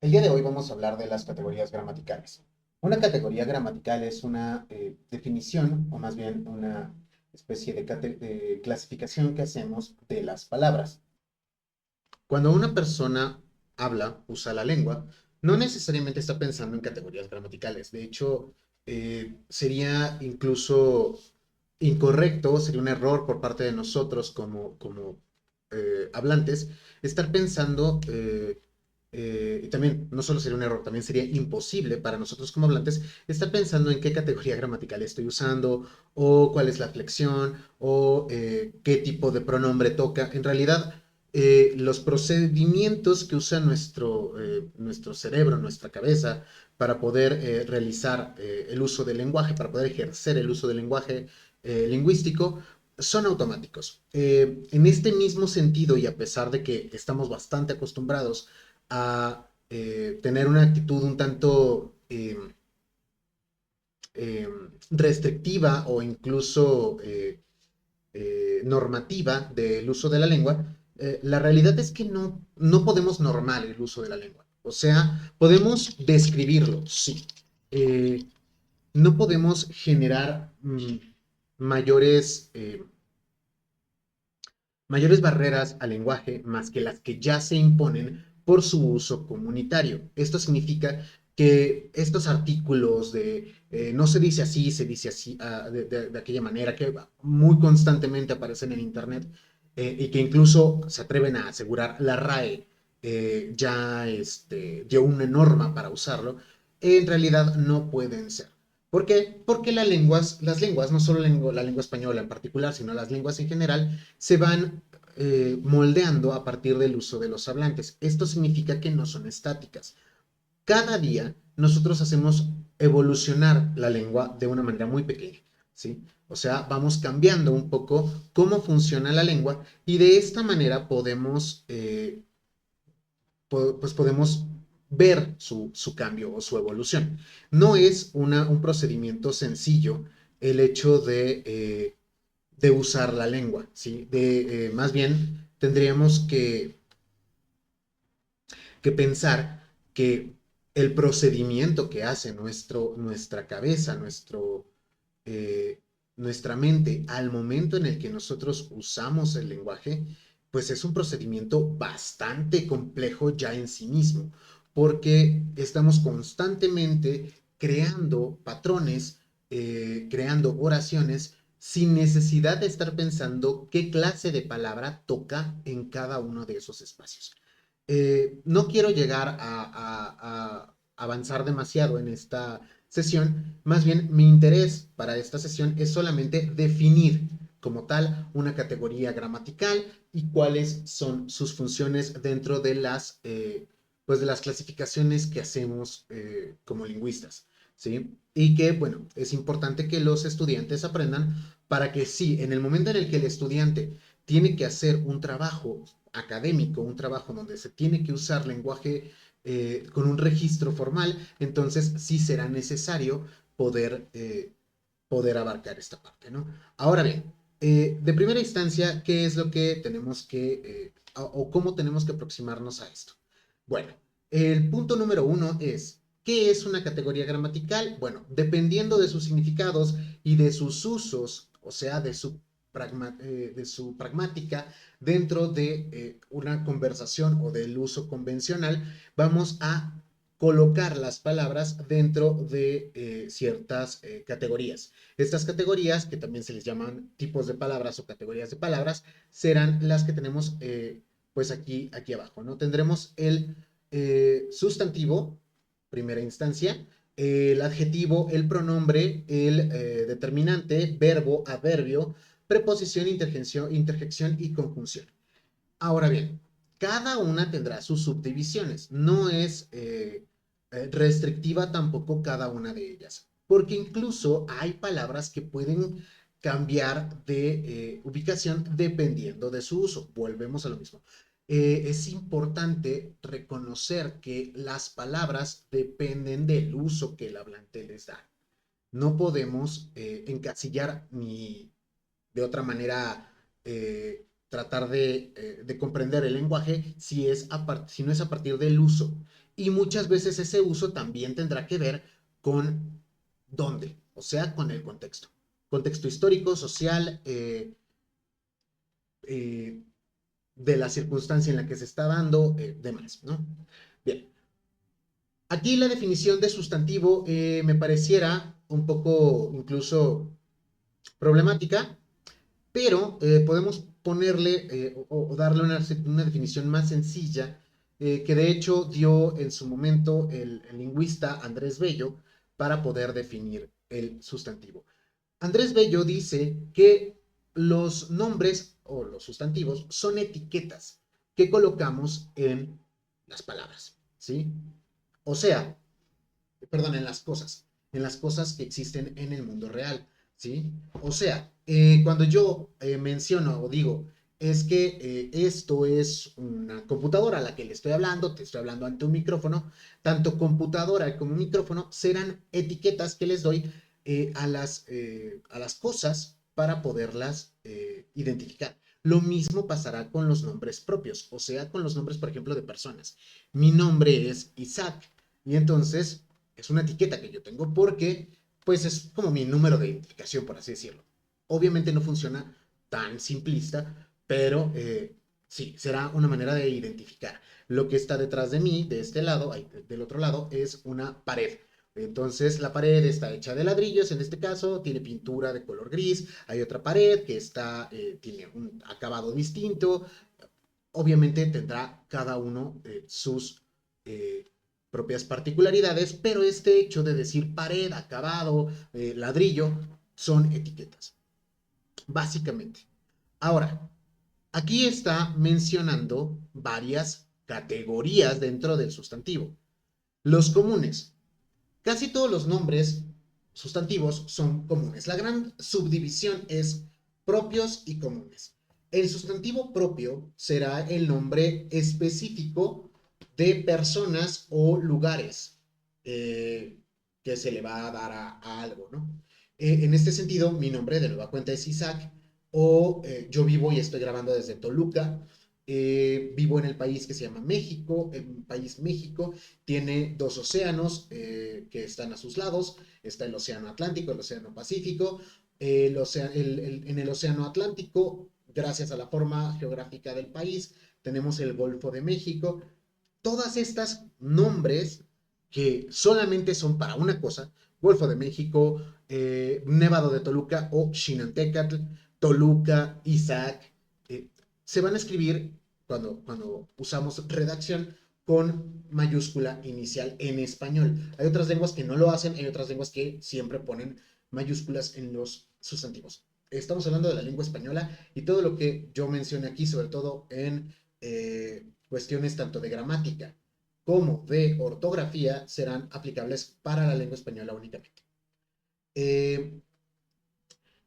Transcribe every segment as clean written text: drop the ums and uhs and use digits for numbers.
El día de hoy vamos a hablar de las categorías gramaticales. Una categoría gramatical es una definición, o más bien una especie de clasificación que hacemos de las palabras. Cuando una persona habla, usa la lengua, no necesariamente está pensando en categorías gramaticales. De hecho, sería incluso incorrecto, sería un error por parte de nosotros como hablantes, estar pensando, y también no solo sería un error, también sería imposible para nosotros como hablantes estar pensando en qué categoría gramatical estoy usando, o cuál es la flexión, o qué tipo de pronombre toca. En realidad, los procedimientos que usa nuestro cerebro, nuestra cabeza, para poder realizar el uso del lenguaje, para poder ejercer el uso del lenguaje lingüístico, son automáticos. En este mismo sentido, y a pesar de que estamos bastante acostumbrados a tener una actitud un tanto restrictiva o incluso normativa del uso de la lengua, la realidad es que no podemos normar el uso de la lengua. O sea, podemos describirlo, sí. No podemos generar mayores, mayores barreras al lenguaje más que las que ya se imponen por su uso comunitario. Esto significa que estos artículos de no se dice así, se dice así, de aquella manera, que muy constantemente aparecen en Internet y que incluso se atreven a asegurar la RAE ya dio una norma para usarlo, en realidad no pueden ser. ¿Por qué? Porque las lenguas, no solo la lengua española en particular, sino las lenguas en general, se van moldeando a partir del uso de los hablantes. Esto significa que no son estáticas. Cada día nosotros hacemos evolucionar la lengua de una manera muy pequeña, ¿sí? O sea, vamos cambiando un poco cómo funciona la lengua y de esta manera pues podemos ver su cambio o su evolución. No es un procedimiento sencillo el hecho de usar la lengua, ¿sí? Más bien tendríamos que pensar que el procedimiento que hace nuestra cabeza, eh, nuestra mente al momento en el que nosotros usamos el lenguaje, pues es un procedimiento bastante complejo ya en sí mismo, porque estamos constantemente creando patrones, creando oraciones sin necesidad de estar pensando qué clase de palabra toca en cada uno de esos espacios. No quiero llegar a avanzar demasiado en esta sesión, más bien mi interés para esta sesión es solamente definir como tal una categoría gramatical y cuáles son sus funciones dentro de pues de las clasificaciones que hacemos como lingüistas, ¿sí? Y que, bueno, es importante que los estudiantes aprendan para que sí, en el momento en el que el estudiante tiene que hacer un trabajo académico, un trabajo donde se tiene que usar lenguaje con un registro formal, entonces sí será necesario poder, poder abarcar esta parte, ¿no? Ahora bien, de primera instancia, ¿qué es lo que tenemos o cómo tenemos que aproximarnos a esto? Bueno, el punto número uno es, ¿qué es una categoría gramatical? Bueno, dependiendo de sus significados y de sus usos, o sea, de su pragmática dentro de una conversación o del uso convencional, vamos a colocar las palabras dentro de ciertas categorías. Estas categorías, que también se les llaman tipos de palabras o categorías de palabras, serán las que tenemos pues aquí abajo, ¿no? Tendremos el sustantivo, primera instancia, el adjetivo, el pronombre, el determinante, verbo, adverbio, preposición, interjección y conjunción. Ahora bien, cada una tendrá sus subdivisiones. No es restrictiva tampoco cada una de ellas, porque incluso hay palabras que pueden cambiar de ubicación dependiendo de su uso. Volvemos a lo mismo. Es importante reconocer que las palabras dependen del uso que el hablante les da. No podemos encasillar ni de otra manera tratar de comprender el lenguaje si no es a partir del uso. Y muchas veces ese uso también tendrá que ver con dónde, o sea, con el contexto. Contexto histórico, social, eh, de la circunstancia en la que se está dando, demás, ¿no? Bien, aquí la definición de sustantivo me pareciera un poco incluso problemática, pero podemos ponerle o darle una definición más sencilla que de hecho dio en su momento el lingüista Andrés Bello para poder definir el sustantivo. Andrés Bello dice que los nombres o los sustantivos son etiquetas que colocamos en las palabras, ¿sí? O sea, perdón, en las cosas que existen en el mundo real, ¿sí? O sea, cuando yo menciono o digo, es que esto es una computadora a la que le estoy hablando, te estoy hablando ante un micrófono, tanto computadora como micrófono serán etiquetas que les doy a las cosas para poderlas identificar. Lo mismo pasará con los nombres propios, o sea, con los nombres, por ejemplo, de personas. Mi nombre es Isaac y entonces es una etiqueta que yo tengo porque, pues, es como mi número de identificación, por así decirlo. Obviamente no funciona tan simplista, pero sí, será una manera de identificar. Lo que está detrás de mí, de este lado, del otro lado, es una pared. Entonces la pared está hecha de ladrillos, en este caso tiene pintura de color gris, hay otra pared que tiene un acabado distinto, obviamente tendrá cada uno sus propias particularidades, pero este hecho de decir pared, acabado, ladrillo, son etiquetas, básicamente. Ahora, aquí está mencionando varias categorías dentro del sustantivo. Los comunes. Casi todos los nombres sustantivos son comunes. La gran subdivisión es propios y comunes. El sustantivo propio será el nombre específico de personas o lugares que se le va a dar a algo, ¿no? En este sentido, mi nombre de nueva cuenta es Isaac, o yo vivo y estoy grabando desde Toluca. Vivo en el país que se llama México. El país México tiene dos océanos que están a sus lados. Está el Océano Atlántico, el Océano Pacífico. En el Océano Atlántico, gracias a la forma geográfica del país, tenemos el Golfo de México. Todas estas nombres que solamente son para una cosa, Golfo de México, Nevado de Toluca o Xinantecatl, Toluca, Isaac, eh, se van a escribir cuando usamos redacción con mayúscula inicial en español. Hay otras lenguas que no lo hacen, hay otras lenguas que siempre ponen mayúsculas en los sustantivos. Estamos hablando de la lengua española y todo lo que yo mencioné aquí, sobre todo en cuestiones tanto de gramática como de ortografía, serán aplicables para la lengua española únicamente. Eh,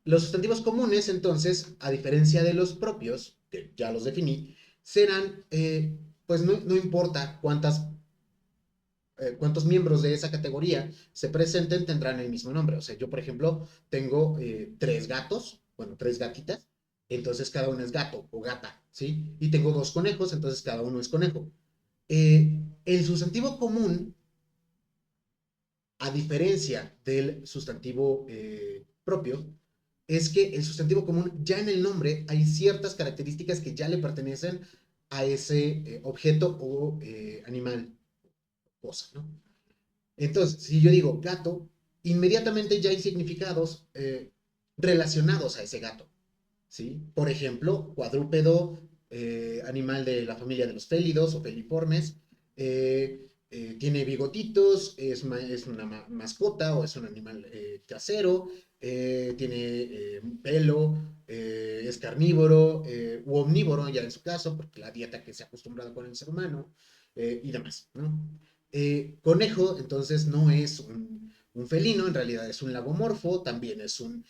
los sustantivos comunes, entonces, a diferencia de los propios, que ya los definí, serán, pues no importa cuántos miembros de esa categoría se presenten, tendrán el mismo nombre. O sea, yo, por ejemplo, tengo tres gatos, bueno, tres gatitas, entonces cada uno es gato o gata, ¿sí? Y tengo dos conejos, entonces cada uno es conejo. El sustantivo común, a diferencia del sustantivo propio, es que el sustantivo común, ya en el nombre, hay ciertas características que ya le pertenecen a ese objeto o animal, cosa, ¿no? Entonces, si yo digo gato, inmediatamente ya hay significados relacionados a ese gato, ¿sí? Por ejemplo, cuadrúpedo, animal de la familia de los félidos o feliformes, tiene bigotitos, es una mascota o es un animal casero, tiene pelo, es carnívoro u omnívoro ya en su caso, porque la dieta que se ha acostumbrado con el ser humano y demás, ¿no? Conejo, entonces, no es un felino, en realidad es un lagomorfo, también es un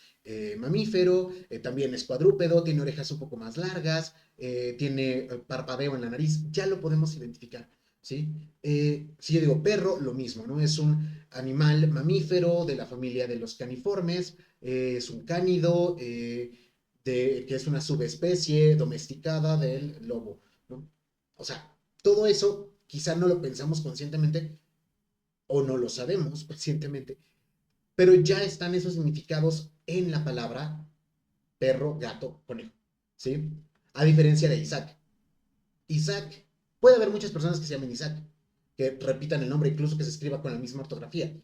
mamífero, también es cuadrúpedo, tiene orejas un poco más largas, tiene parpadeo en la nariz, ya lo podemos identificar, ¿sí? Si yo digo perro, lo mismo, ¿no? Es un animal mamífero de la familia de los caniformes, es un cánido, que es una subespecie domesticada del lobo, ¿no? O sea, todo eso quizá no lo pensamos conscientemente o no lo sabemos conscientemente, pero ya están esos significados en la palabra perro, gato, conejo, ¿sí? A diferencia de Isaac. Isaac, puede haber muchas personas que se llamen Isaac, que repitan el nombre, incluso que se escriba con la misma ortografía,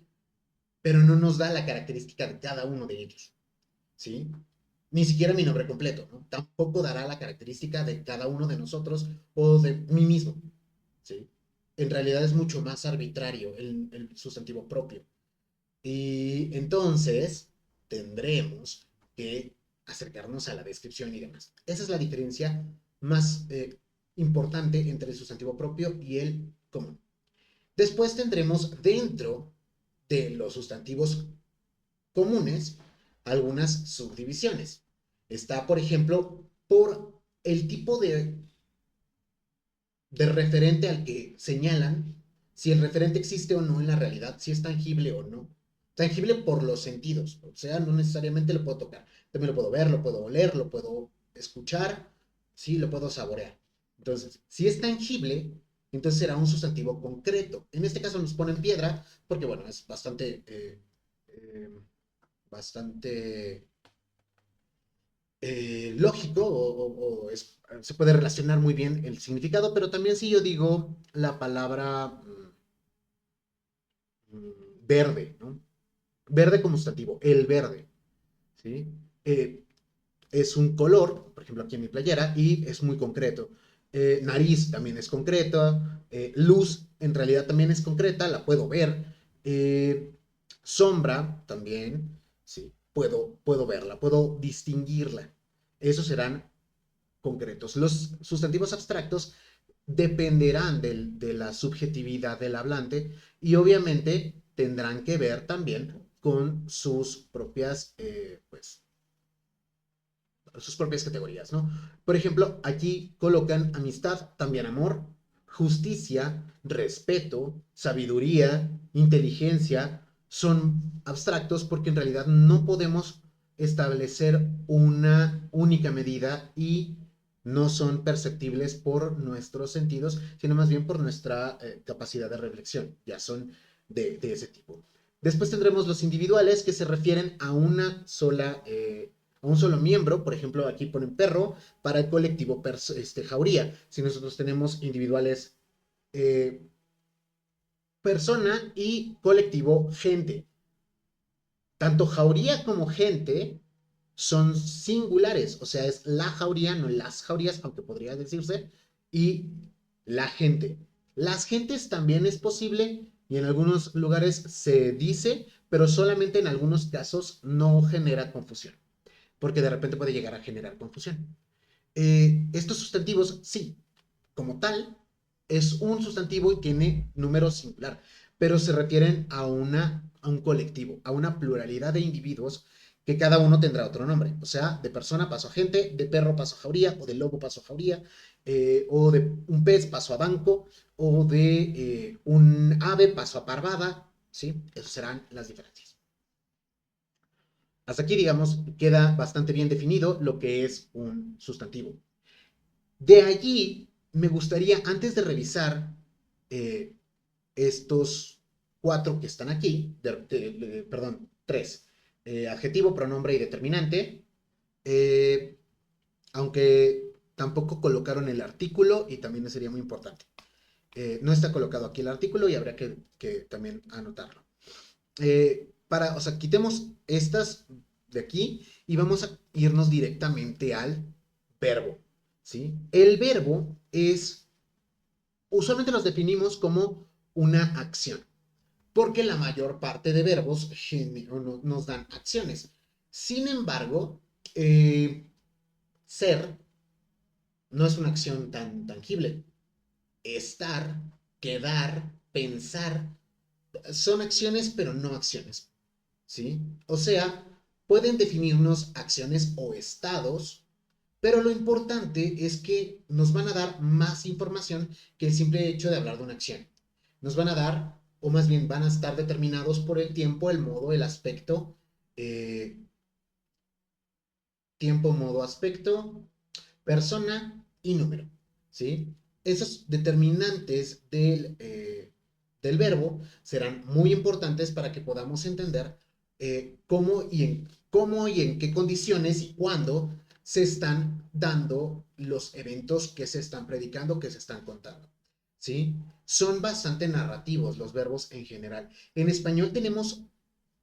pero no nos da la característica de cada uno de ellos, ¿sí? Ni siquiera mi nombre completo, ¿no? Tampoco dará la característica de cada uno de nosotros o de mí mismo, ¿sí? En realidad es mucho más arbitrario el sustantivo propio. Y entonces tendremos que acercarnos a la descripción y demás. Esa es la diferencia más importante entre el sustantivo propio y el común. Después tendremos dentro de los sustantivos comunes algunas subdivisiones. Está, por ejemplo, por el tipo de referente al que señalan, si el referente existe o no en la realidad, si es tangible o no. Tangible por los sentidos, o sea, no necesariamente lo puedo tocar. También lo puedo ver, lo puedo oler, lo puedo escuchar, sí, lo puedo saborear. Entonces, si es tangible, entonces será un sustantivo concreto. En este caso nos ponen piedra, porque bueno, es bastante lógico se puede relacionar muy bien el significado, pero también si yo digo la palabra verde, ¿no? Verde como sustantivo, el verde, ¿sí? Es un color, por ejemplo aquí en mi playera, y es muy concreto. Nariz también es concreta, luz en realidad también es concreta, la puedo ver. Eh, Sombra también, sí, puedo verla, puedo distinguirla. Esos serán concretos. Los sustantivos abstractos dependerán de la subjetividad del hablante y obviamente tendrán que ver también con sus propias categorías, ¿no? Por ejemplo, aquí colocan amistad, también amor, justicia, respeto, sabiduría, inteligencia, son abstractos porque en realidad no podemos establecer una única medida y no son perceptibles por nuestros sentidos, sino más bien por nuestra capacidad de reflexión. Ya son de ese tipo. Después tendremos los individuales que se refieren a un solo miembro. Por ejemplo, aquí ponen perro para el colectivo jauría. Si nosotros tenemos individuales eh, persona y colectivo gente. Tanto jauría como gente son singulares, o sea, es la jauría, no las jaurías, aunque podría decirse, y la gente. Las gentes también es posible y en algunos lugares se dice, pero solamente en algunos casos no genera confusión, porque de repente puede llegar a generar confusión. Estos sustantivos, sí, como tal, es un sustantivo y tiene número singular, pero se refieren a un colectivo, a una pluralidad de individuos que cada uno tendrá otro nombre. O sea, de persona paso a gente, de perro paso a jauría, o de lobo paso a jauría, o de un pez paso a banco, o de un ave paso a parvada, ¿sí? Esas serán las diferencias. Hasta aquí, digamos, queda bastante bien definido lo que es un sustantivo. De allí, me gustaría, antes de revisar eh, estos cuatro que están aquí, perdón, tres, adjetivo, pronombre y determinante, eh, aunque tampoco colocaron el artículo y también sería muy importante. No está colocado aquí el artículo y habría que también anotarlo. O sea, quitemos estas de aquí y vamos a irnos directamente al verbo, ¿sí? El verbo usualmente los definimos como una acción, porque la mayor parte de verbos nos dan acciones. Sin embargo, ser no es una acción tan tangible. Estar, quedar, pensar, son acciones, pero no acciones, ¿sí? O sea, pueden definirnos acciones o estados, pero lo importante es que nos van a dar más información que el simple hecho de hablar de una acción. Nos van a dar, o más bien van a estar determinados por el tiempo, el modo, el aspecto, eh, tiempo, modo, aspecto, persona y número, ¿sí? Esos determinantes del verbo serán muy importantes para que podamos entender cómo y en qué condiciones y cuándo se están dando los eventos que se están predicando, que se están contando, ¿sí? Son bastante narrativos los verbos en general. En español tenemos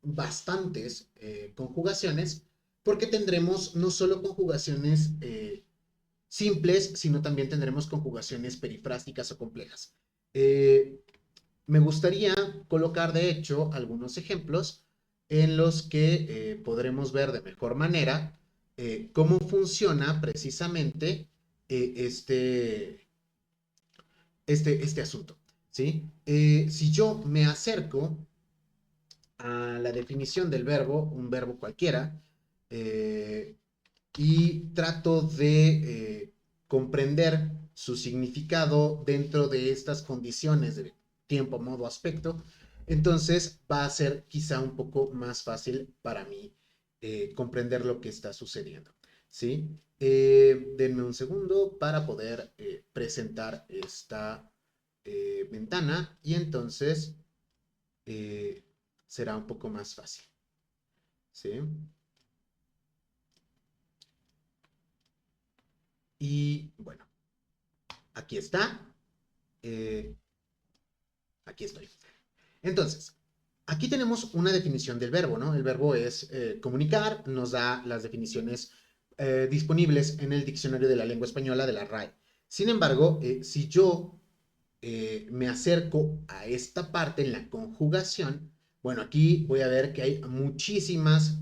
bastantes conjugaciones porque tendremos no solo conjugaciones simples, sino también tendremos conjugaciones perifrásticas o complejas. Eh, Me gustaría colocar, de hecho, algunos ejemplos en los que podremos ver de mejor manera cómo funciona precisamente este asunto. ¿Sí? Si yo me acerco a la definición del verbo, un verbo cualquiera, eh, y trato de comprender su significado dentro de estas condiciones de tiempo, modo, aspecto, entonces va a ser quizá un poco más fácil para mí comprender lo que está sucediendo. ¿Sí? Denme un segundo para poder presentar esta ventana y entonces eh, será un poco más fácil. ¿Sí? Y bueno, aquí está. Eh, Aquí estoy. Entonces, aquí tenemos una definición del verbo, ¿no? El verbo es comunicar, nos da las definiciones disponibles en el diccionario de la lengua española de la RAE. Sin embargo, si yo me acerco a esta parte en la conjugación, bueno, aquí voy a ver que hay muchísimas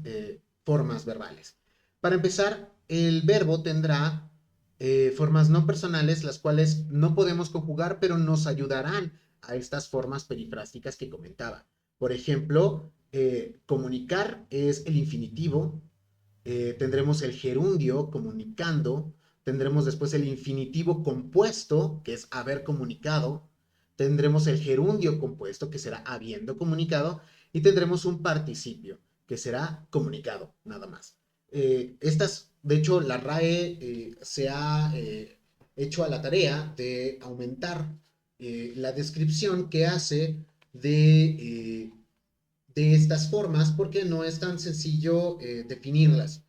formas verbales. Para empezar, el verbo tendrá formas no personales, las cuales no podemos conjugar, pero nos ayudarán a estas formas perifrásticas que comentaba. Por ejemplo, comunicar es el infinitivo, tendremos el gerundio comunicando, tendremos después el infinitivo compuesto, que es haber comunicado, tendremos el gerundio compuesto, que será habiendo comunicado, y tendremos un participio, que será comunicado, nada más. De hecho, la RAE se ha hecho a la tarea de aumentar la descripción que hace de estas formas porque no es tan sencillo definirlas.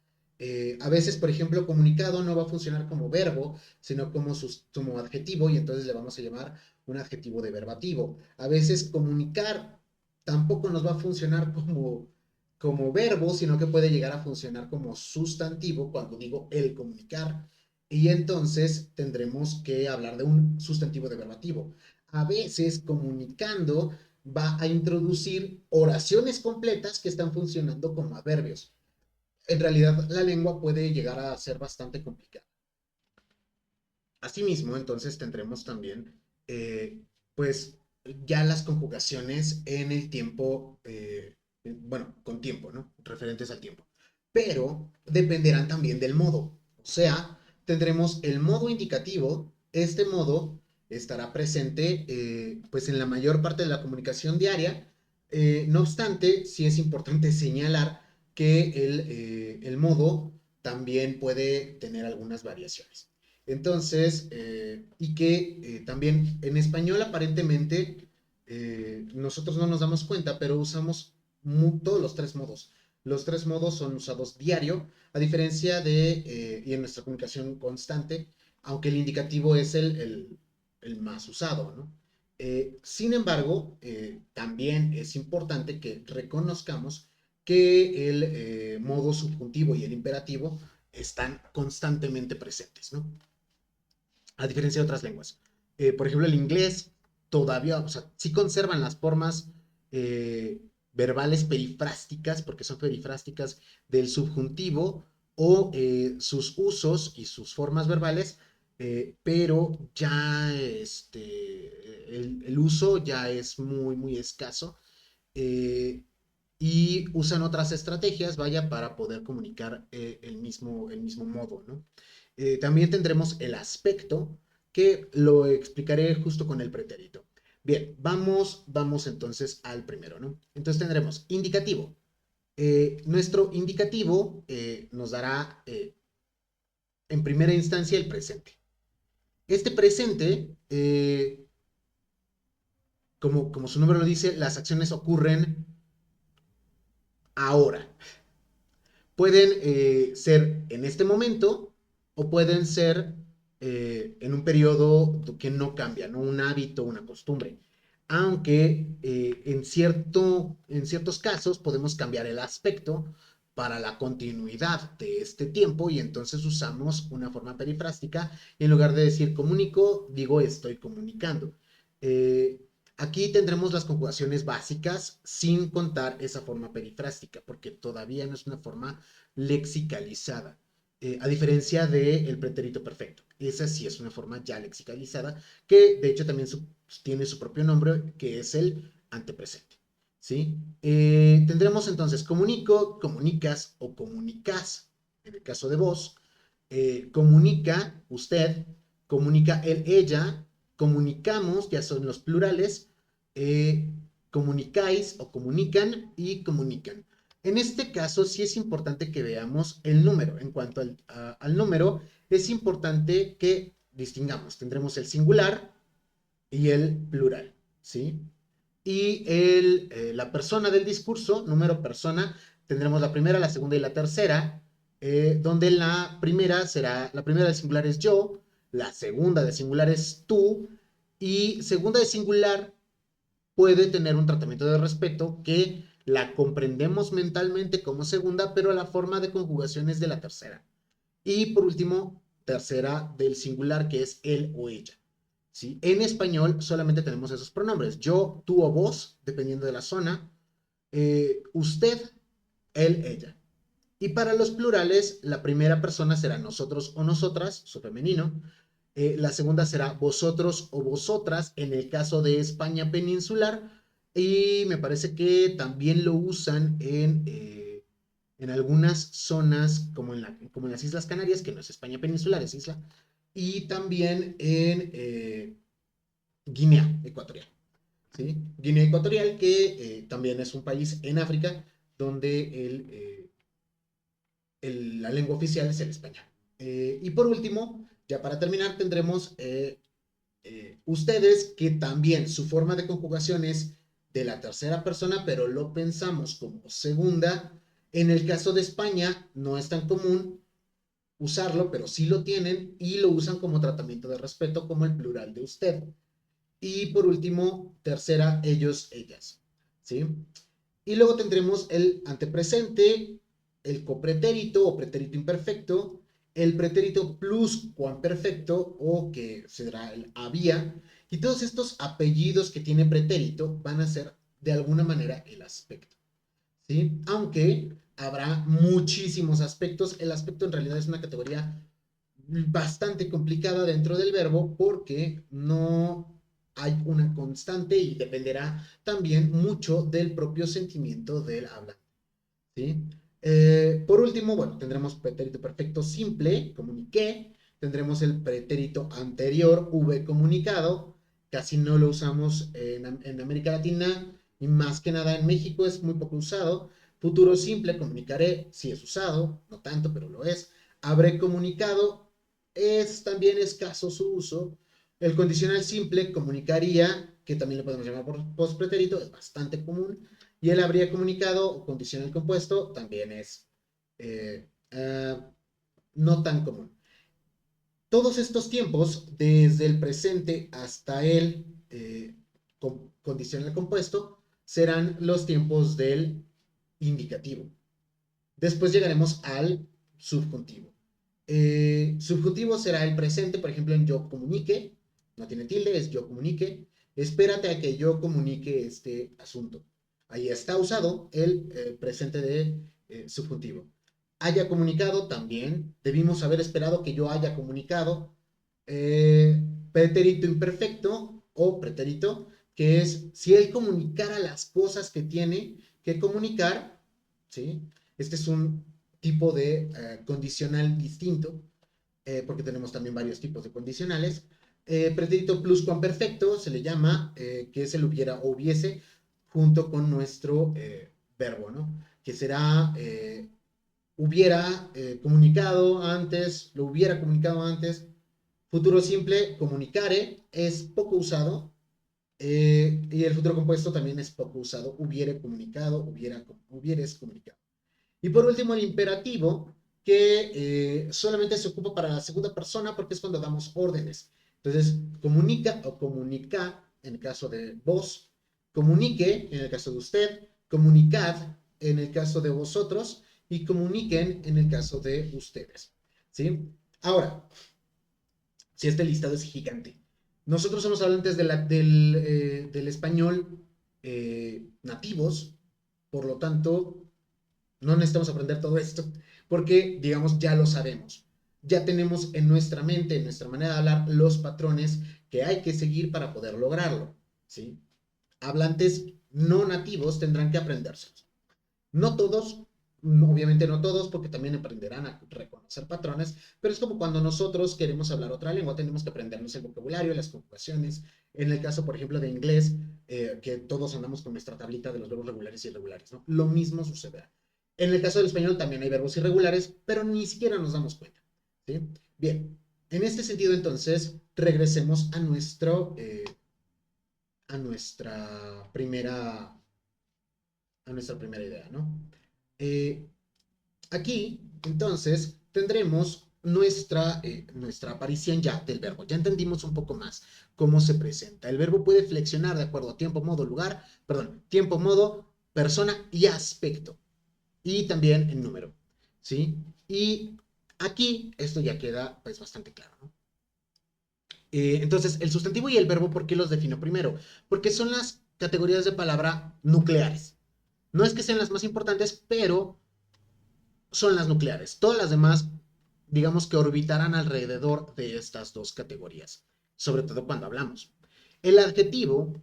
A veces, por ejemplo, comunicado no va a funcionar como verbo, sino como adjetivo y entonces le vamos a llamar un adjetivo deverbativo. A veces comunicar tampoco nos va a funcionar como verbo, sino que puede llegar a funcionar como sustantivo cuando digo el comunicar. Y entonces tendremos que hablar de un sustantivo deverbativo. A veces comunicando va a introducir oraciones completas que están funcionando como adverbios. En realidad, la lengua puede llegar a ser bastante complicada. Asimismo, entonces tendremos también, pues, ya las conjugaciones en el tiempo, bueno, con tiempo, ¿no? Referentes al tiempo. Pero dependerán también del modo. O sea, tendremos el modo indicativo. Este modo estará presente, pues, en la mayor parte de la comunicación diaria. No obstante, sí es importante señalar que el modo también puede tener algunas variaciones. Entonces, y que también en español aparentemente nosotros no nos damos cuenta, pero usamos todos los tres modos. Los tres modos son usados diario, a diferencia y en nuestra comunicación constante, aunque el indicativo es el más usado, ¿no? Sin embargo, también es importante que reconozcamos que el modo subjuntivo y el imperativo están constantemente presentes, ¿no? A diferencia de otras lenguas. Por ejemplo, el inglés todavía, o sea, sí conservan las formas eh, verbales perifrásticas, porque son perifrásticas del subjuntivo, o sus usos y sus formas verbales, pero ya el uso ya es muy, muy escaso. eh, y usan otras estrategias, vaya, para poder comunicar el mismo modo, ¿no? También tendremos el aspecto, que lo explicaré justo con el pretérito. Bien, vamos entonces al primero, ¿no? Entonces tendremos indicativo. Nuestro indicativo nos dará en primera instancia el presente. Este presente, como su nombre lo dice, las acciones ocurren ahora. Pueden ser en este momento o pueden ser en un periodo que no cambia, ¿no? Un hábito, una costumbre. Aunque en ciertos casos podemos cambiar el aspecto para la continuidad de este tiempo y entonces usamos una forma perifrástica y en lugar de decir comunico, digo estoy comunicando. Eh, Aquí tendremos las conjugaciones básicas sin contar esa forma perifrástica, porque todavía no es una forma lexicalizada, a diferencia del pretérito perfecto. Esa sí es una forma ya lexicalizada, que de hecho también tiene su propio nombre, que es el antepresente. ¿Sí? Tendremos entonces comunico, comunicas o comunicas, en el caso de vos, comunica usted, comunica él, ella, comunicamos, ya son los plurales, comunicáis o comunican y comunican. En este caso, sí es importante que veamos el número. En cuanto al número, es importante que distingamos. Tendremos el singular y el plural, ¿sí? Y la persona del discurso, número persona, tendremos la primera, la segunda y la tercera, donde la primera de singular es yo, la segunda de singular es tú, y segunda de singular puede tener un tratamiento de respeto que la comprendemos mentalmente como segunda, pero la forma de conjugación es de la tercera. Y por último, tercera del singular, que es él o ella. ¿Sí? En español solamente tenemos esos pronombres, yo, tú o vos, dependiendo de la zona, usted, él, ella. Y para los plurales, la primera persona será nosotros o nosotras, su femenino. La segunda será vosotros o vosotras en el caso de España peninsular. Y me parece que también lo usan en algunas zonas, como en las Islas Canarias, que no es España peninsular, es isla. Y también en Guinea Ecuatorial. ¿Sí? Guinea Ecuatorial, que también es un país en África donde la lengua oficial es el español. Y por último, ya para terminar, tendremos ustedes que también su forma de conjugación es de la tercera persona, pero lo pensamos como segunda. En el caso de España no es tan común usarlo, pero sí lo tienen y lo usan como tratamiento de respeto como el plural de usted. Y por último, tercera, ellos, ellas. ¿Sí? Y luego tendremos el antepresente, el copretérito o pretérito imperfecto, el pretérito pluscuamperfecto o que será el había. Y todos estos apellidos que tiene pretérito van a ser de alguna manera el aspecto. ¿Sí? Aunque habrá muchísimos aspectos. El aspecto en realidad es una categoría bastante complicada dentro del verbo porque no hay una constante y dependerá también mucho del propio sentimiento del hablante. ¿Sí? Por último, bueno, tendremos pretérito perfecto simple, comuniqué, tendremos el pretérito anterior, v comunicado, casi no lo usamos en América Latina y más que nada en México es muy poco usado. Futuro simple, comunicaré, sí es usado, no tanto, pero lo es. Habré comunicado, es también escaso su uso. El condicional simple, comunicaría, que también lo podemos llamar por postpretérito, es bastante común. Y él habría comunicado, o condicional compuesto, también es no tan común. Todos estos tiempos, desde el presente hasta el condicional compuesto, serán los tiempos del indicativo. Después llegaremos al subjuntivo. Subjuntivo será el presente, por ejemplo, en yo comunique, no tiene tilde, es yo comunique. Espérate a que yo comunique este asunto. Ahí está usado el presente de subjuntivo. Haya comunicado también, debimos haber esperado que yo haya comunicado. Pretérito imperfecto o pretérito, que es si él comunicara las cosas que tiene que comunicar, ¿sí? Este es un tipo de condicional distinto, porque tenemos también varios tipos de condicionales. Pretérito pluscuamperfecto se le llama, que es el hubiera o hubiese, junto con nuestro verbo, ¿no? que será hubiera comunicado antes, lo hubiera comunicado antes. Futuro simple, comunicare, es poco usado. Y el futuro compuesto también es poco usado. Hubiera comunicado, hubieres comunicado. Y por último, el imperativo, que solamente se ocupa para la segunda persona porque es cuando damos órdenes. Entonces, comunica o comunica en el caso de vos, comunique en el caso de usted, comunicad en el caso de vosotros y comuniquen en el caso de ustedes. ¿Sí? Ahora, si este listado es gigante. Nosotros somos hablantes del español nativos, por lo tanto, no necesitamos aprender todo esto, porque, digamos, ya lo sabemos. Ya tenemos en nuestra mente, en nuestra manera de hablar, los patrones que hay que seguir para poder lograrlo. ¿Sí? Hablantes no nativos tendrán que aprendérselos. No todos, obviamente no todos, porque también aprenderán a reconocer patrones, pero es como cuando nosotros queremos hablar otra lengua, tenemos que aprendernos el vocabulario, las conjugaciones. En el caso, por ejemplo, de inglés, que todos andamos con nuestra tablita de los verbos regulares y irregulares, ¿no? Lo mismo sucederá. En el caso del español también hay verbos irregulares, pero ni siquiera nos damos cuenta. ¿Sí? Bien, en este sentido, entonces, regresemos a nuestra primera idea, ¿no? Eh, Aquí, entonces, tendremos nuestra aparición ya del verbo. Ya entendimos un poco más cómo se presenta. El verbo puede flexionar de acuerdo a tiempo, modo, lugar, perdón, tiempo, modo, persona y aspecto. Y también en número, ¿sí? Y aquí esto ya queda pues bastante claro, ¿no? Entonces, el sustantivo y el verbo, ¿por qué los defino primero? Porque son las categorías de palabra nucleares. No es que sean las más importantes, pero son las nucleares. Todas las demás, digamos que orbitarán alrededor de estas dos categorías, sobre todo cuando hablamos. El adjetivo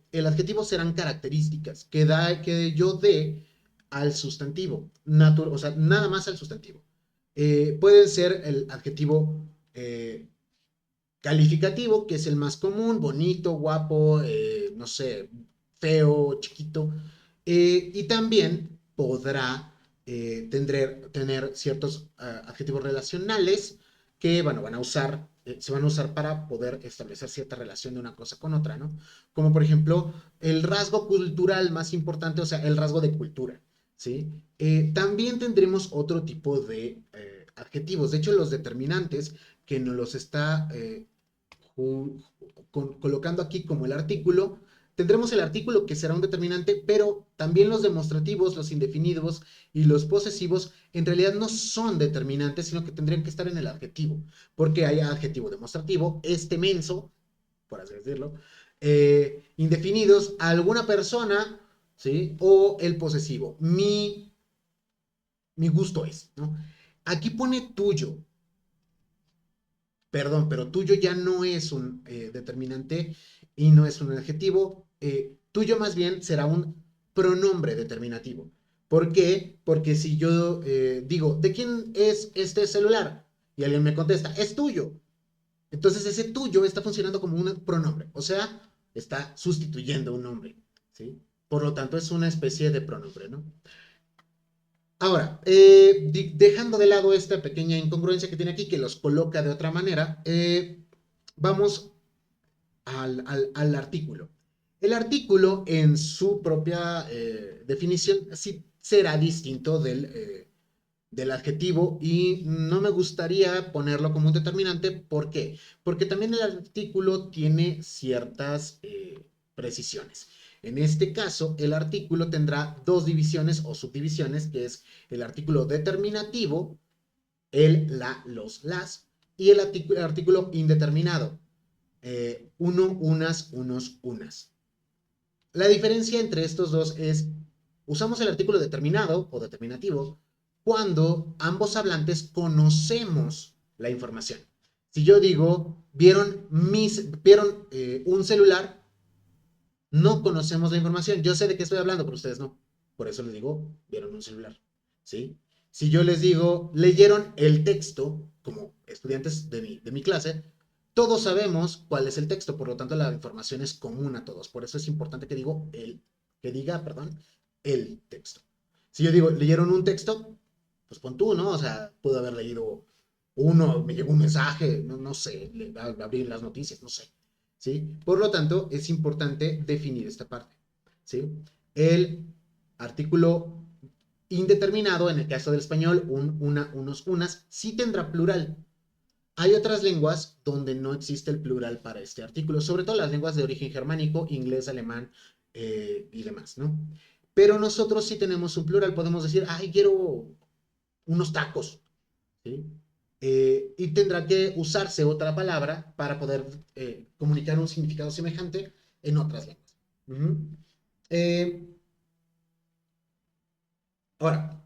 serán características que yo dé al sustantivo, o sea, nada más al sustantivo. Puede ser el adjetivo calificativo, que es el más común, bonito, guapo, no sé, feo, chiquito, y también podrá tener ciertos adjetivos relacionales que, bueno, se van a usar para poder establecer cierta relación de una cosa con otra, ¿no? Como por ejemplo, el rasgo cultural más importante, o sea, el rasgo de cultura, ¿sí? También tendremos otro tipo de adjetivos. De hecho, los determinantes que nos los está colocando aquí como el artículo, tendremos el artículo que será un determinante, pero también los demostrativos, los indefinidos y los posesivos en realidad no son determinantes, sino que tendrían que estar en el adjetivo, porque hay adjetivo demostrativo, este menso, por así decirlo, indefinidos, alguna persona, ¿sí? O el posesivo, mi gusto es, ¿no? Aquí pone tuyo, perdón, pero tuyo ya no es un determinante y no es un adjetivo. Tuyo más bien será un pronombre determinativo. ¿Por qué? Porque si yo digo, ¿de quién es este celular? Y alguien me contesta, es tuyo. Entonces ese tuyo está funcionando como un pronombre, o sea, está sustituyendo un nombre, ¿sí? Por lo tanto, es una especie de pronombre, ¿no? Ahora, dejando de lado esta pequeña incongruencia que tiene aquí, que los coloca de otra manera, vamos al artículo. El artículo en su propia definición sí será distinto del adjetivo y no me gustaría ponerlo como un determinante. ¿Por qué? Porque también el artículo tiene ciertas precisiones. En este caso, el artículo tendrá dos divisiones o subdivisiones, que es el artículo determinativo, el, la, los, las, y el artículo indeterminado, uno, unas, unos, unas. La diferencia entre estos dos es, usamos el artículo determinado o determinativo cuando ambos hablantes conocemos la información. Si yo digo, vieron un celular, no conocemos la información. Yo sé de qué estoy hablando, pero ustedes no. Por eso les digo, vieron un celular. ¿Sí? Si yo les digo, leyeron el texto, como estudiantes de mi clase, todos sabemos cuál es el texto, por lo tanto la información es común a todos. Por eso es importante que diga, perdón, el texto. Si yo digo, leyeron un texto, pues pon tú, ¿no? O sea, puedo haber leído uno, me llegó un mensaje, no sé, abrir las noticias, no sé, ¿sí? Por lo tanto, es importante definir esta parte, ¿sí? El artículo indeterminado, en el caso del español, unos, unas, sí tendrá plural. Hay otras lenguas donde no existe el plural para este artículo, sobre todo las lenguas de origen germánico, inglés, alemán y demás, ¿no? Pero nosotros sí tenemos un plural, podemos decir, ay, quiero unos tacos, ¿sí? Y tendrá que usarse otra palabra para poder comunicar un significado semejante en otras lenguas. Uh -huh. eh, Ahora,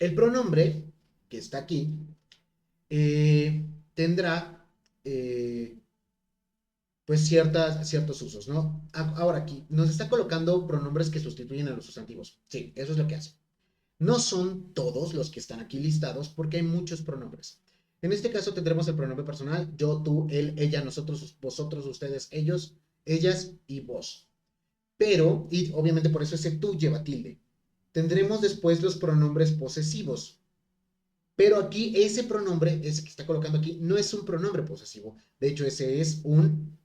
el pronombre que está aquí tendrá pues ciertos usos, ¿no? Ahora aquí nos está colocando pronombres que sustituyen a los sustantivos. Sí, eso es lo que hace. No son todos los que están aquí listados porque hay muchos pronombres. En este caso tendremos el pronombre personal, yo, tú, él, ella, nosotros, vosotros, ustedes, ellos, ellas y vos. Pero, y obviamente por eso ese tú lleva tilde. Tendremos después los pronombres posesivos. Pero aquí ese pronombre, ese que está colocando aquí, no es un pronombre posesivo. De hecho, ese es un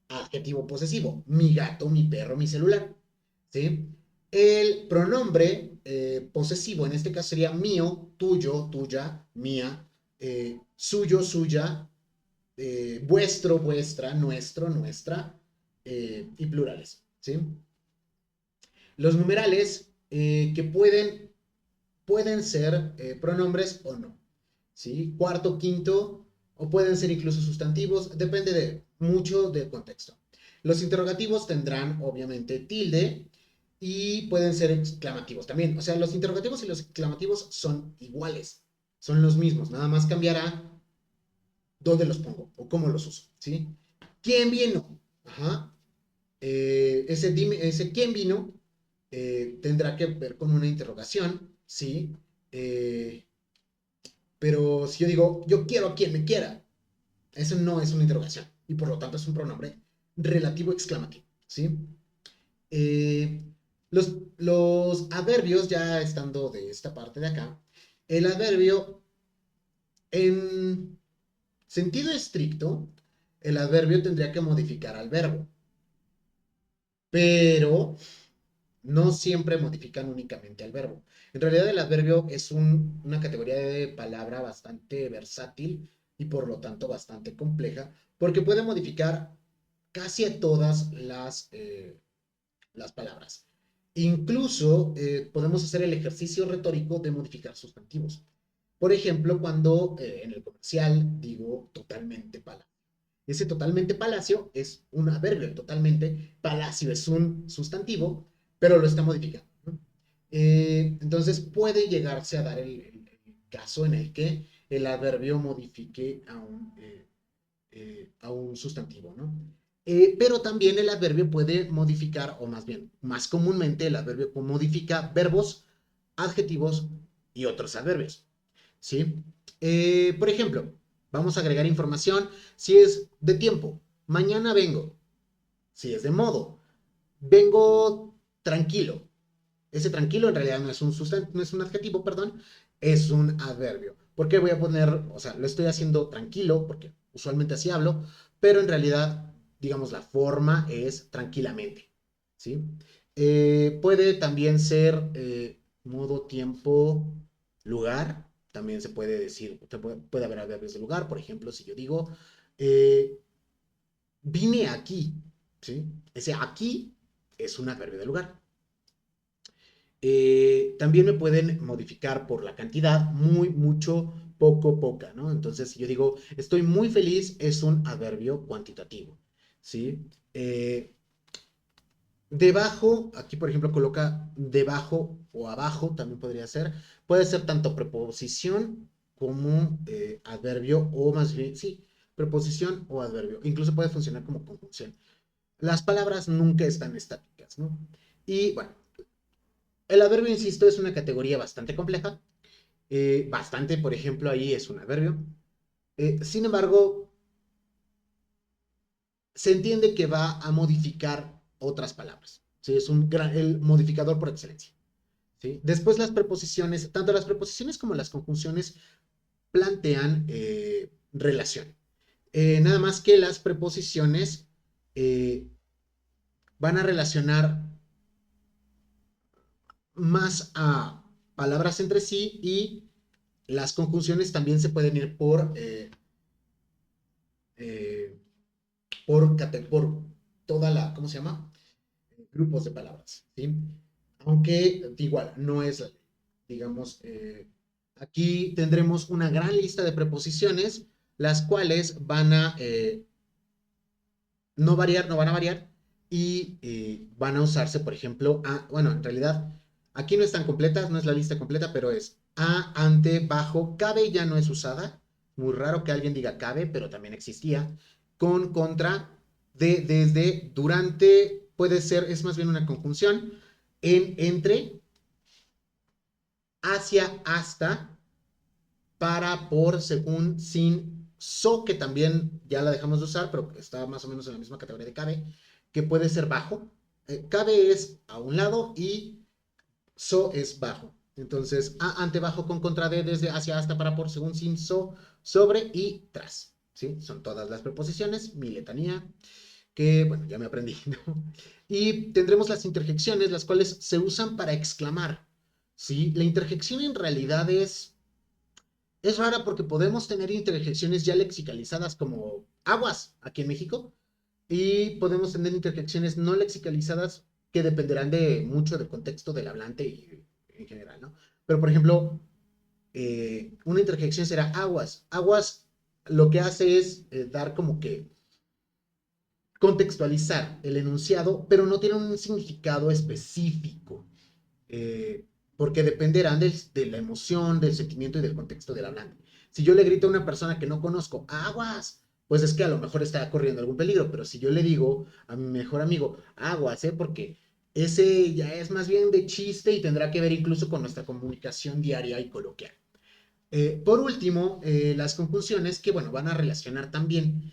adjetivo posesivo. Mi gato, mi perro, mi celular. ¿Sí? El pronombre posesivo en este caso sería mío, tuyo, tuya, mía, suyo, suya, vuestro, vuestra, nuestro, nuestra y plurales. ¿Sí? Los numerales que pueden ser pronombres o no. ¿Sí? Cuarto, quinto, o pueden ser incluso sustantivos, depende de mucho del contexto. Los interrogativos tendrán obviamente tilde y pueden ser exclamativos también. O sea, los interrogativos y los exclamativos son iguales, son los mismos, nada más cambiará dónde los pongo o cómo los uso. ¿Sí? ¿Quién vino? Ajá. Ese quién vino tendrá que ver con una interrogación, ¿sí? Pero si yo digo, yo quiero a quien me quiera, eso no es una interrogación y por lo tanto es un pronombre relativo exclamativo, ¿sí? Eh, los adverbios, ya estando de esta parte de acá, el adverbio en sentido estricto, el adverbio tendría que modificar al verbo, pero no siempre modifican únicamente al verbo. En realidad el adverbio es una categoría de palabra bastante versátil y por lo tanto bastante compleja, porque puede modificar casi a todas las palabras. Incluso podemos hacer el ejercicio retórico de modificar sustantivos. Por ejemplo, cuando en el comercial digo totalmente palacio. Ese totalmente palacio es un adverbio, totalmente palacio es un sustantivo, pero lo está modificando, ¿no? Entonces puede llegarse a dar el caso en el que el adverbio modifique a un sustantivo, ¿no? Pero también el adverbio puede modificar, o más bien, más comúnmente el adverbio modifica verbos, adjetivos y otros adverbios, ¿sí? Por ejemplo, vamos a agregar información si es de tiempo. Mañana vengo. Si es de modo. Vengo tranquilo. Ese tranquilo en realidad no es un adjetivo, perdón, es un adverbio. ¿Por qué voy a poner, o sea, lo estoy haciendo tranquilo, porque usualmente así hablo, pero en realidad, digamos, la forma es tranquilamente, ¿sí? Puede también ser modo, tiempo, lugar, también se puede decir, puede haber adverbios de lugar, por ejemplo, si yo digo, eh, vine aquí, ¿sí? Ese aquí es un adverbio de lugar. También me pueden modificar por la cantidad, muy, mucho, poco, poca, ¿no? Entonces, si yo digo, estoy muy feliz, es un adverbio cuantitativo, ¿sí? Debajo, aquí por ejemplo coloca debajo o abajo, también podría ser. Puede ser tanto preposición como adverbio, o más bien, sí, preposición o adverbio. Incluso puede funcionar como conjunción. Las palabras nunca están estáticas, ¿no? Y bueno, el adverbio, insisto, es una categoría bastante compleja. Bastante, por ejemplo, ahí es un adverbio. Sin embargo, se entiende que va a modificar otras palabras. ¿Sí? Es el modificador por excelencia. ¿sí? Después las preposiciones, tanto las preposiciones como las conjunciones plantean relación. Nada más que las preposiciones eh, van a relacionar más a palabras entre sí y las conjunciones también se pueden ir eh, por toda la, ¿cómo se llama? Grupos de palabras, ¿sí? Aunque igual, no es la ley. Digamos, aquí tendremos una gran lista de preposiciones, las cuales van a no variar, no van a variar y van a usarse, por ejemplo, bueno, en realidad aquí no están completas, no es la lista completa, pero es a, ante, bajo, cabe ya no es usada, muy raro que alguien diga cabe, pero también existía, con, contra, de, desde, durante, puede ser, es más bien una conjunción, en, entre, hacia, hasta, para, por, según, sin, so, que también ya la dejamos de usar, pero está más o menos en la misma categoría de cabe, que puede ser bajo. Cabe es a un lado y so es bajo. Entonces, a, ante, bajo, con, contra, de, desde, hacia, hasta, para, por, según, sin, so, sobre y tras. ¿Sí? Son todas las preposiciones, mi letanía, que, bueno, ya me aprendí, ¿no? Y tendremos las interjecciones, las cuales se usan para exclamar. ¿Sí? La interjección en realidad es rara porque podemos tener interjecciones ya lexicalizadas como aguas aquí en México y podemos tener interjecciones no lexicalizadas que dependerán de mucho del contexto del hablante y en general, ¿no? Pero por ejemplo, una interjección será aguas. Aguas lo que hace es dar como que contextualizar el enunciado, pero no tiene un significado específico. eh, Porque dependerán de la emoción, del sentimiento y del contexto del hablante. Si yo le grito a una persona que no conozco, aguas, pues es que a lo mejor está corriendo algún peligro, pero si yo le digo a mi mejor amigo, aguas, porque ese ya es más bien de chiste y tendrá que ver incluso con nuestra comunicación diaria y coloquial. Por último, las conjunciones que, bueno, van a relacionar también,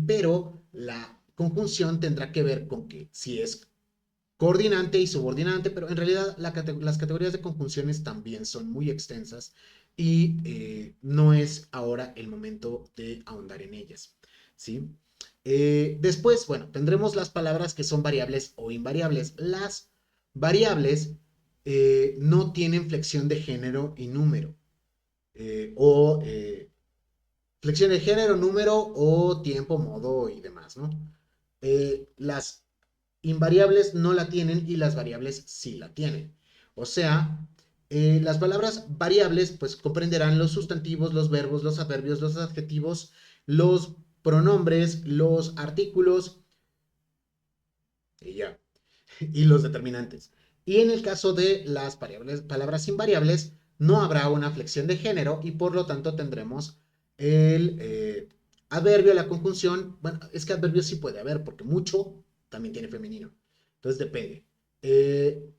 pero la conjunción tendrá que ver con que si es coordinante y subordinante, pero en realidad las categorías de conjunciones también son muy extensas y no es ahora el momento de ahondar en ellas, ¿sí? Después, bueno, tendremos las palabras que son variables o invariables. Las variables no tienen flexión de género y número, o flexión de género, número o tiempo, modo y demás, ¿no? Las invariables no la tienen y las variables sí la tienen. O sea, las palabras variables pues comprenderán los sustantivos, los verbos, los adverbios, los adjetivos, los pronombres, los artículos y ya, y los determinantes. Y en el caso de las palabras invariables, no habrá una flexión de género y por lo tanto tendremos el adverbio, la conjunción. Bueno, es que adverbio sí puede haber porque mucho también tiene femenino. Entonces depende. Eh,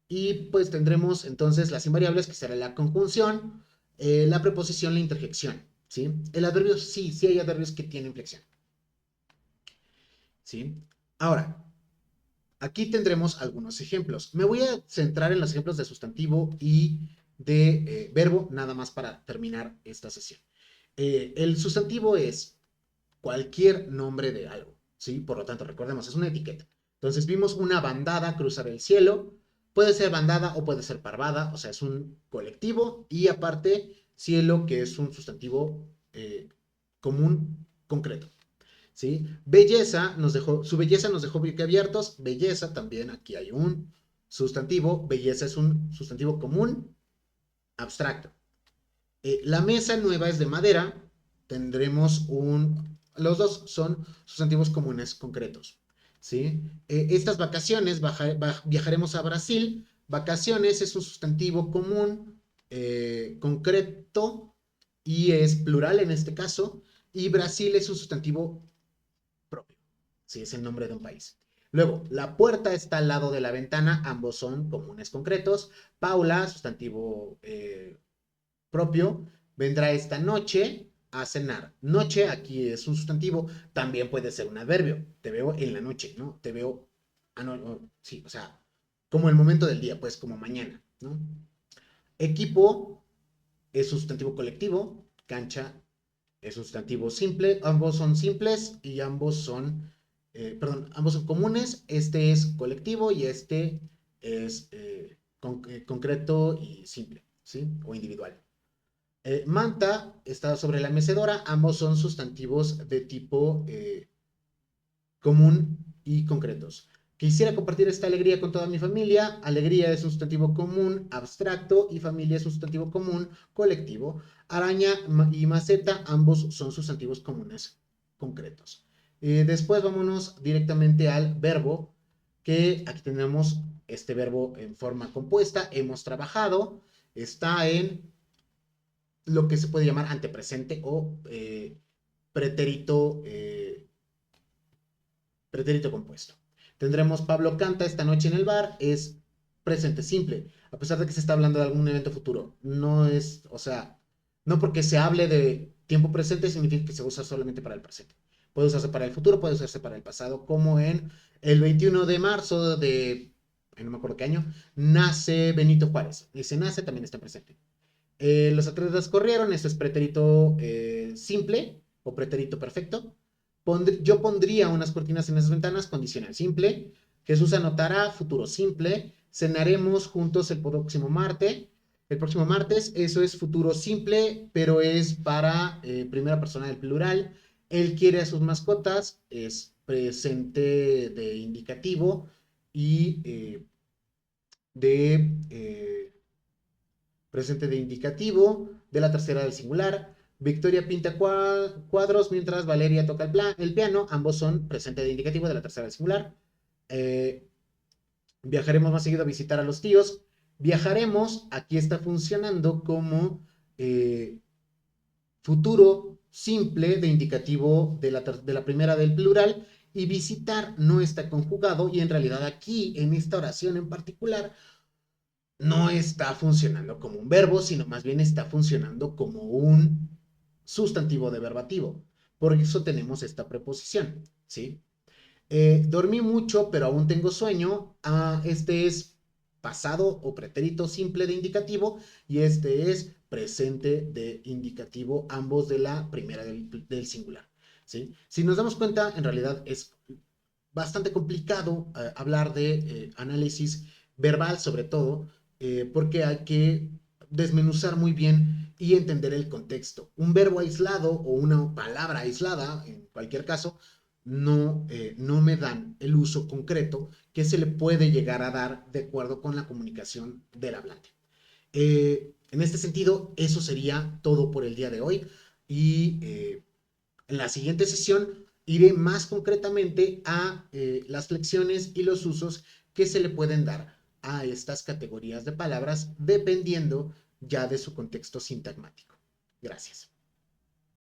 y pues tendremos entonces las invariables que será la conjunción, la preposición, la interjección. ¿Sí? El adverbio sí, sí hay adverbios que tienen flexión. ¿Sí? Ahora, aquí tendremos algunos ejemplos. Me voy a centrar en los ejemplos de sustantivo y de verbo, nada más para terminar esta sesión. El sustantivo es cualquier nombre de algo, ¿sí? Por lo tanto, recordemos, es una etiqueta. Entonces, vimos una bandada cruzar el cielo. Puede ser bandada o puede ser parvada, o sea, es un colectivo y aparte, cielo, que es un sustantivo común, concreto. ¿Sí? Belleza nos dejó, su belleza nos dejó abiertos. Belleza también, aquí hay un sustantivo. Belleza es un sustantivo común, abstracto. La mesa nueva es de madera. Tendremos los dos son sustantivos comunes concretos. ¿Sí? Estas vacaciones, viajaremos a Brasil. Vacaciones es un sustantivo común, concreto, y es plural en este caso. Y Brasil es un sustantivo propio, si es el nombre de un país. Luego, la puerta está al lado de la ventana, ambos son comunes concretos. Paula, sustantivo propio, vendrá esta noche a cenar. Noche aquí es un sustantivo, también puede ser un adverbio. Te veo en la noche, ¿no? Te veo, no, sí, o sea, como el momento del día, pues como mañana. ¿no? Equipo es sustantivo colectivo, cancha es sustantivo simple, ambos son simples y ambos son comunes, este es colectivo y este es concreto y simple, ¿sí? O individual. Manta está sobre la mecedora, ambos son sustantivos de tipo común y concretos. Quisiera compartir esta alegría con toda mi familia. Alegría es sustantivo común, abstracto, y familia es sustantivo común, colectivo. Araña y maceta, ambos son sustantivos comunes, concretos. Después vámonos directamente al verbo, que aquí tenemos este verbo en forma compuesta. Hemos trabajado, está en lo que se puede llamar antepresente o pretérito pretérito compuesto. Tendremos Pablo canta esta noche en el bar, es presente simple, a pesar de que se está hablando de algún evento futuro. No es, o sea, no porque se hable de tiempo presente significa que se usa solamente para el presente. Puede usarse para el futuro, puede usarse para el pasado, como en el 21 de marzo de, no me acuerdo qué año, nace Benito Juárez. Ese nace también está presente. Los atletas corrieron, esto es pretérito simple o pretérito perfecto. Yo pondría unas cortinas en esas ventanas, condicional simple. Jesús anotará, futuro simple. Cenaremos juntos el próximo martes. El próximo martes, eso es futuro simple, pero es para primera persona del plural. Él quiere a sus mascotas, es presente de indicativo y de presente de indicativo, de la tercera del singular. Victoria pinta cuadros mientras Valeria toca el piano. Ambos son presente de indicativo de la tercera del singular. Eh, Viajaremos más seguido a visitar a los tíos. Viajaremos, aquí está funcionando como futuro simple de indicativo de la primera del plural. Y visitar no está conjugado y en realidad aquí, en esta oración en particular, no está funcionando como un verbo, sino más bien está funcionando como un sustantivo de verbativo. Por eso tenemos esta preposición, ¿sí? Dormí mucho, pero aún tengo sueño. Este es pasado o pretérito simple de indicativo y este es presente de indicativo, ambos de la primera del singular, ¿sí? Si nos damos cuenta, en realidad es bastante complicado hablar de análisis verbal, sobre todo, porque hay que desmenuzar muy bien y entender el contexto. Un verbo aislado o una palabra aislada, en cualquier caso, no me dan el uso concreto que se le puede llegar a dar de acuerdo con la comunicación del hablante. En este sentido, eso sería todo por el día de hoy y en la siguiente sesión iré más concretamente a las flexiones y los usos que se le pueden dar a estas categorías de palabras dependiendo ya de su contexto sintagmático. Gracias.